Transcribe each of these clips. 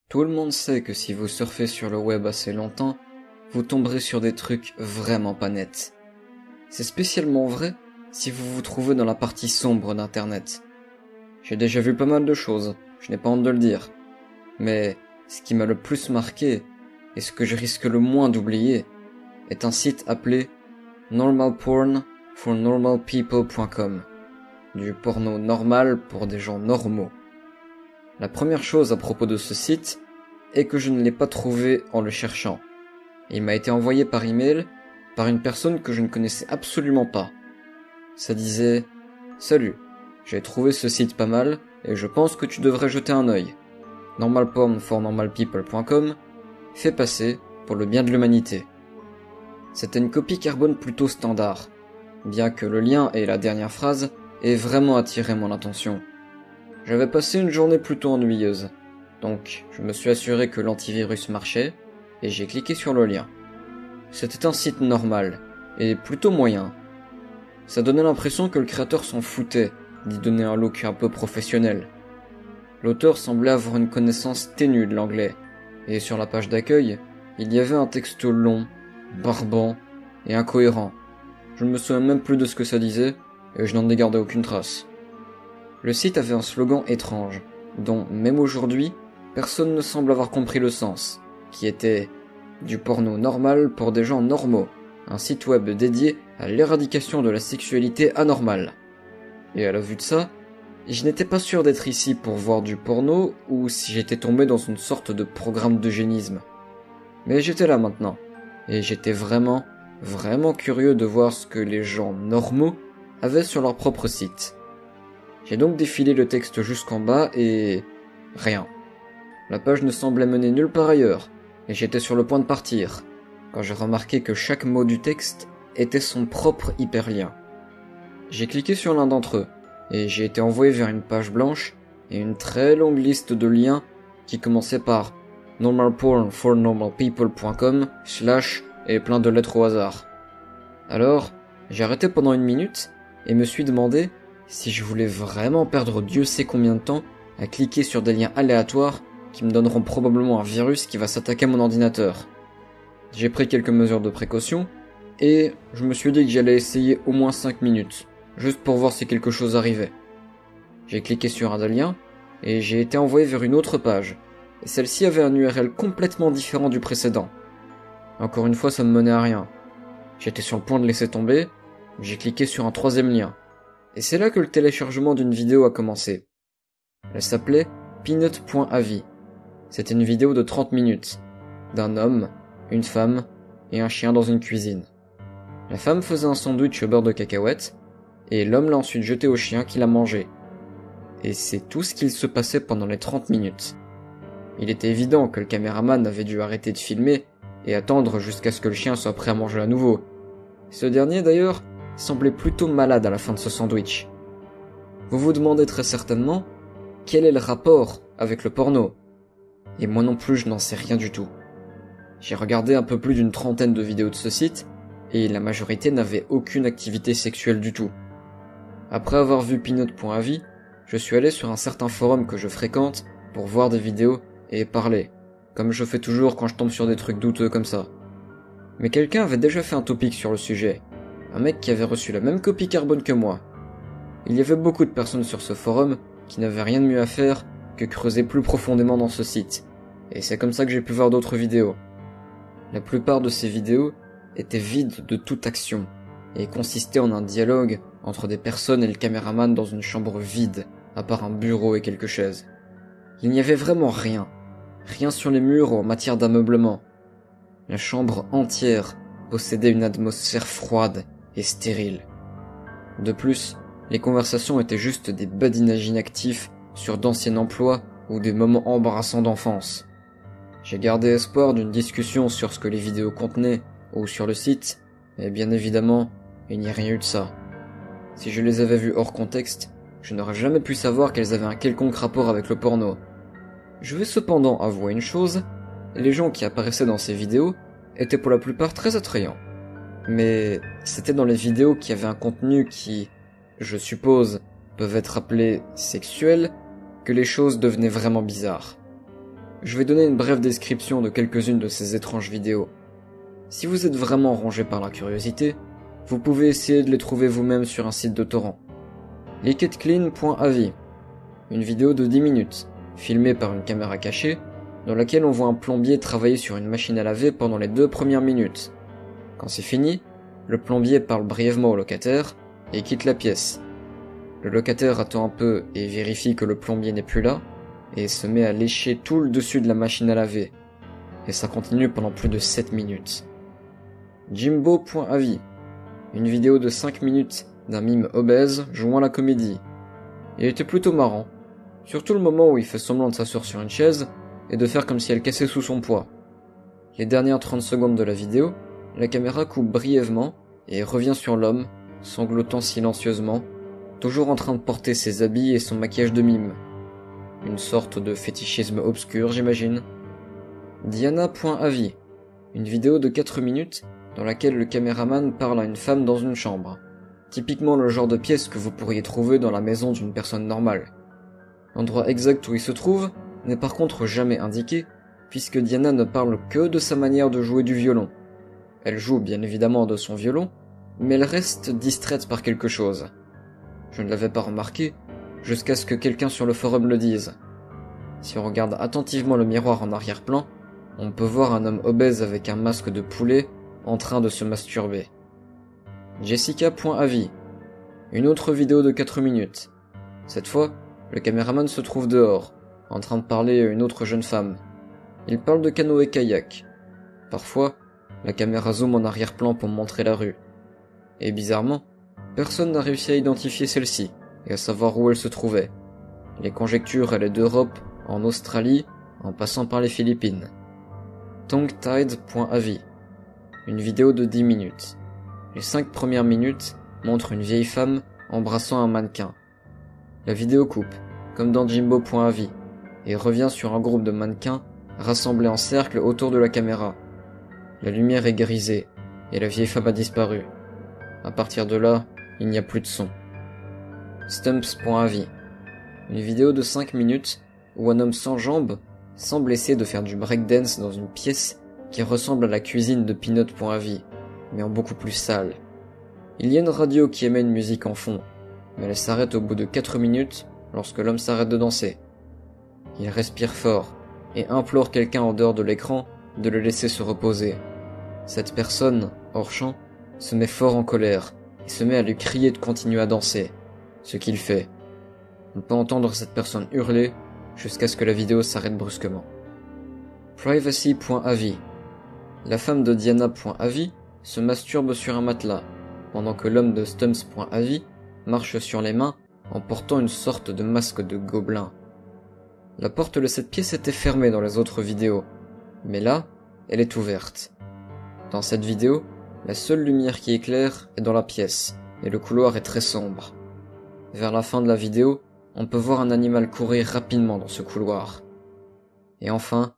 Tout le monde sait que si vous surfez sur le web assez longtemps, vous tomberez sur des trucs vraiment pas nets. C'est spécialement vrai si vous vous trouvez dans la partie sombre d'Internet. J'ai déjà vu pas mal de choses, je n'ai pas honte de le dire. Mais ce qui m'a le plus marqué, et ce que je risque le moins d'oublier, est un site appelé normalpornfornormalpeople.com, du porno normal pour des gens normaux. La première chose à propos de ce site est que je ne l'ai pas trouvé en le cherchant. Il m'a été envoyé par email par une personne que je ne connaissais absolument pas. Ça disait « Salut, j'ai trouvé ce site pas mal et je pense que tu devrais jeter un œil. Normalpornfornormalpeople.com fait passer pour le bien de l'humanité. » C'était une copie carbone plutôt standard, bien que le lien et la dernière phrase aient vraiment attiré mon attention. J'avais passé une journée plutôt ennuyeuse, donc je me suis assuré que l'antivirus marchait et j'ai cliqué sur le lien. C'était un site normal, et plutôt moyen. Ça donnait l'impression que le créateur s'en foutait d'y donner un look un peu professionnel. L'auteur semblait avoir une connaissance ténue de l'anglais, et sur la page d'accueil, il y avait un texte long, barbant et incohérent. Je ne me souviens même plus de ce que ça disait, et je n'en ai gardé aucune trace. Le site avait un slogan étrange, dont, même aujourd'hui, personne ne semble avoir compris le sens, qui était « Du porno normal pour des gens normaux, un site web dédié à l'éradication de la sexualité anormale ». Et à la vue de ça, je n'étais pas sûr d'être ici pour voir du porno ou si j'étais tombé dans une sorte de programme d'eugénisme. Mais j'étais là maintenant, et j'étais vraiment curieux de voir ce que les gens normaux avaient sur leur propre site. J'ai donc défilé le texte jusqu'en bas et... rien. La page ne semblait mener nulle part ailleurs, et j'étais sur le point de partir, quand j'ai remarqué que chaque mot du texte était son propre hyperlien. J'ai cliqué sur l'un d'entre eux, et j'ai été envoyé vers une page blanche et une très longue liste de liens qui commençaient par normalpornfornormalpeople.com / et plein de lettres au hasard. Alors, j'ai arrêté pendant 1 minute et me suis demandé si je voulais vraiment perdre Dieu sait combien de temps à cliquer sur des liens aléatoires qui me donneront probablement un virus qui va s'attaquer à mon ordinateur. J'ai pris quelques mesures de précaution et je me suis dit que j'allais essayer au moins 5 minutes, juste pour voir si quelque chose arrivait. J'ai cliqué sur un des liens et j'ai été envoyé vers une autre page, et celle-ci avait un URL complètement différent du précédent. Encore une fois, ça me menait à rien. J'étais sur le point de laisser tomber, j'ai cliqué sur un 3e lien. Et c'est là que le téléchargement d'une vidéo a commencé. Elle s'appelait Peanut.avi. C'était une vidéo de 30 minutes, d'un homme, une femme et un chien dans une cuisine. La femme faisait un sandwich au beurre de cacahuète, et l'homme l'a ensuite jeté au chien qui l'a mangé. Et c'est tout ce qu'il se passait pendant les 30 minutes. Il était évident que le caméraman avait dû arrêter de filmer et attendre jusqu'à ce que le chien soit prêt à manger à nouveau. Ce dernier d'ailleurs semblait plutôt malade à la fin de ce sandwich. Vous vous demandez très certainement quel est le rapport avec le porno. Et moi non plus je n'en sais rien du tout. J'ai regardé un peu plus d'une 30aine de vidéos de ce site, et la majorité n'avait aucune activité sexuelle du tout. Après avoir vu Peanut.avi, je suis allé sur un certain forum que je fréquente pour voir des vidéos et parler, comme je fais toujours quand je tombe sur des trucs douteux comme ça. Mais quelqu'un avait déjà fait un topic sur le sujet, un mec qui avait reçu la même copie carbone que moi. Il y avait beaucoup de personnes sur ce forum qui n'avaient rien de mieux à faire que creuser plus profondément dans ce site, et c'est comme ça que j'ai pu voir d'autres vidéos. La plupart de ces vidéos étaient vides de toute action, et consistaient en un dialogue entre des personnes et le caméraman dans une chambre vide, à part un bureau et quelques chaises. Il n'y avait vraiment rien sur les murs ou en matière d'ameublement. La chambre entière possédait une atmosphère froide et stérile. De plus, les conversations étaient juste des badinages inactifs sur d'anciens emplois ou des moments embarrassants d'enfance. J'ai gardé espoir d'une discussion sur ce que les vidéos contenaient ou sur le site, mais bien évidemment, il n'y a rien eu de ça. Si je les avais vues hors contexte, je n'aurais jamais pu savoir qu'elles avaient un quelconque rapport avec le porno. Je vais cependant avouer une chose, les gens qui apparaissaient dans ces vidéos étaient pour la plupart très attrayants. Mais c'était dans les vidéos qui avaient un contenu qui, je suppose, peuvent être appelés sexuels, que les choses devenaient vraiment bizarres. je vais donner une brève description de quelques-unes de ces étranges vidéos. Si vous êtes vraiment rongé par la curiosité, vous pouvez essayer de les trouver vous-même sur un site de torrent. Liquidclean.avi, une vidéo de 10 minutes, filmée par une caméra cachée, dans laquelle on voit un plombier travailler sur une machine à laver pendant les 2 premières minutes. Quand c'est fini, le plombier parle brièvement au locataire et quitte la pièce. Le locataire attend un peu et vérifie que le plombier n'est plus là, et se met à lécher tout le dessus de la machine à laver. Et ça continue pendant plus de 7 minutes. Jimbo.avi, une vidéo de 5 minutes d'un mime obèse jouant la comédie. Il était plutôt marrant, surtout le moment où il fait semblant de s'asseoir sur une chaise et de faire comme si elle cassait sous son poids. Les dernières 30 secondes de la vidéo, la caméra coupe brièvement et revient sur l'homme, sanglotant silencieusement, toujours en train de porter ses habits et son maquillage de mime. Une sorte de fétichisme obscur, j'imagine. Diana.avi, une vidéo de 4 minutes dans laquelle le caméraman parle à une femme dans une chambre. Typiquement le genre de pièce que vous pourriez trouver dans la maison d'une personne normale. L'endroit exact où il se trouve n'est par contre jamais indiqué, puisque Diana ne parle que de sa manière de jouer du violon. Elle joue bien évidemment de son violon, mais elle reste distraite par quelque chose. Je ne l'avais pas remarqué, jusqu'à ce que quelqu'un sur le forum le dise. Si on regarde attentivement le miroir en arrière-plan, on peut voir un homme obèse avec un masque de poulet en train de se masturber. Jessica.avi, une autre vidéo de 4 minutes. Cette fois, le caméraman se trouve dehors, en train de parler à une autre jeune femme. Il parle de canoë-kayak. Parfois, la caméra zoome en arrière-plan pour montrer la rue. Et bizarrement, personne n'a réussi à identifier celle-ci, et à savoir où elle se trouvait. Les conjectures allaient d'Europe, en Australie, en passant par les Philippines. Tonguetide.avi, une vidéo de 10 minutes. Les 5 premières minutes montrent une vieille femme embrassant un mannequin. La vidéo coupe, comme dans Jimbo.avi, et revient sur un groupe de mannequins rassemblés en cercle autour de la caméra. La lumière est grisée, et la vieille femme a disparu. À partir de là, il n'y a plus de son. Stumps.avi, une vidéo de 5 minutes où un homme sans jambes semble essayer de faire du breakdance dans une pièce qui ressemble à la cuisine de Peanut.avi, mais en beaucoup plus sale. Il y a une radio qui émet une musique en fond, mais elle s'arrête au bout de 4 minutes lorsque l'homme s'arrête de danser. Il respire fort et implore quelqu'un en dehors de l'écran de le laisser se reposer. Cette personne, hors champ, se met fort en colère et se met à lui crier de continuer à danser, ce qu'il fait. On peut entendre cette personne hurler jusqu'à ce que la vidéo s'arrête brusquement. Privacy.avi, la femme de Diana.avi se masturbe sur un matelas, pendant que l'homme de Stumps.avi marche sur les mains en portant une sorte de masque de gobelin. La porte de cette pièce était fermée dans les autres vidéos, mais là, elle est ouverte. Dans cette vidéo, la seule lumière qui éclaire est dans la pièce, et le couloir est très sombre. Vers la fin de la vidéo, on peut voir un animal courir rapidement dans ce couloir. Et enfin,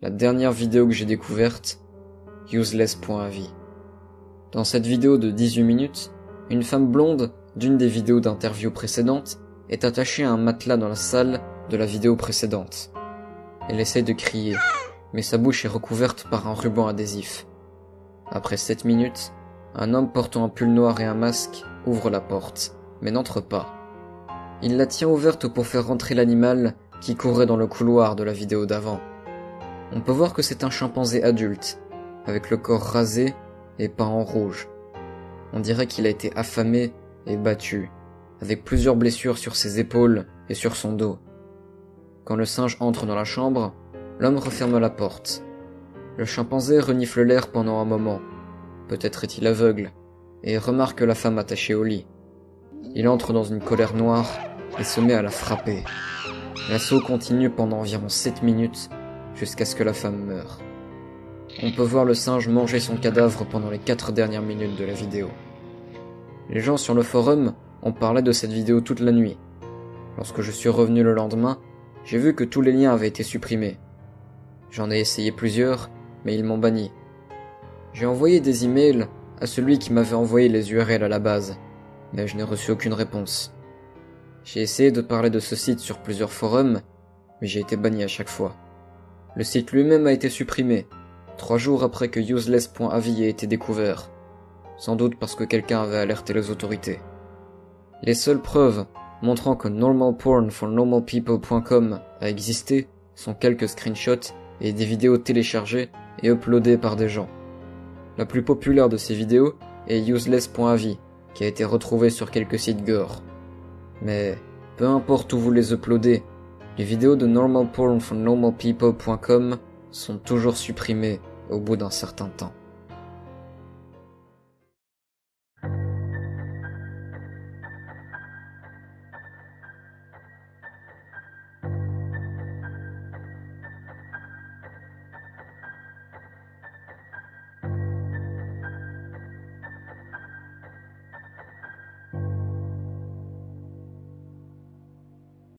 la dernière vidéo que j'ai découverte, Useless.avi. Dans cette vidéo de 18 minutes, une femme blonde d'une des vidéos d'interview précédentes est attachée à un matelas dans la salle de la vidéo précédente. Elle essaie de crier, mais sa bouche est recouverte par un ruban adhésif. Après 7 minutes, un homme portant un pull noir et un masque ouvre la porte, mais n'entre pas. Il la tient ouverte pour faire rentrer l'animal qui courait dans le couloir de la vidéo d'avant. On peut voir que c'est un chimpanzé adulte, avec le corps rasé et peint en rouge. On dirait qu'il a été affamé et battu, avec plusieurs blessures sur ses épaules et sur son dos. Quand le singe entre dans la chambre, l'homme referme la porte. Le chimpanzé renifle l'air pendant un moment, peut-être est-il aveugle, et remarque la femme attachée au lit. Il entre dans une colère noire et se met à la frapper. L'assaut continue pendant environ 7 minutes, jusqu'à ce que la femme meure. On peut voir le singe manger son cadavre pendant les 4 dernières minutes de la vidéo. Les gens sur le forum ont parlé de cette vidéo toute la nuit. Lorsque je suis revenu le lendemain, j'ai vu que tous les liens avaient été supprimés. J'en ai essayé plusieurs, mais ils m'ont banni. J'ai envoyé des emails à celui qui m'avait envoyé les URL à la base, mais je n'ai reçu aucune réponse. J'ai essayé de parler de ce site sur plusieurs forums, mais j'ai été banni à chaque fois. Le site lui-même a été supprimé, 3 jours après que useless.avi ait été découvert. Sans doute parce que quelqu'un avait alerté les autorités. Les seules preuves montrant que normalpornfornormalpeople.com a existé sont quelques screenshots et des vidéos téléchargées et uploadées par des gens. La plus populaire de ces vidéos est useless.avi, qui a été retrouvée sur quelques sites gore. Mais peu importe où vous les uploadez, les vidéos de normalpornfornormalpeople.com sont toujours supprimées au bout d'un certain temps.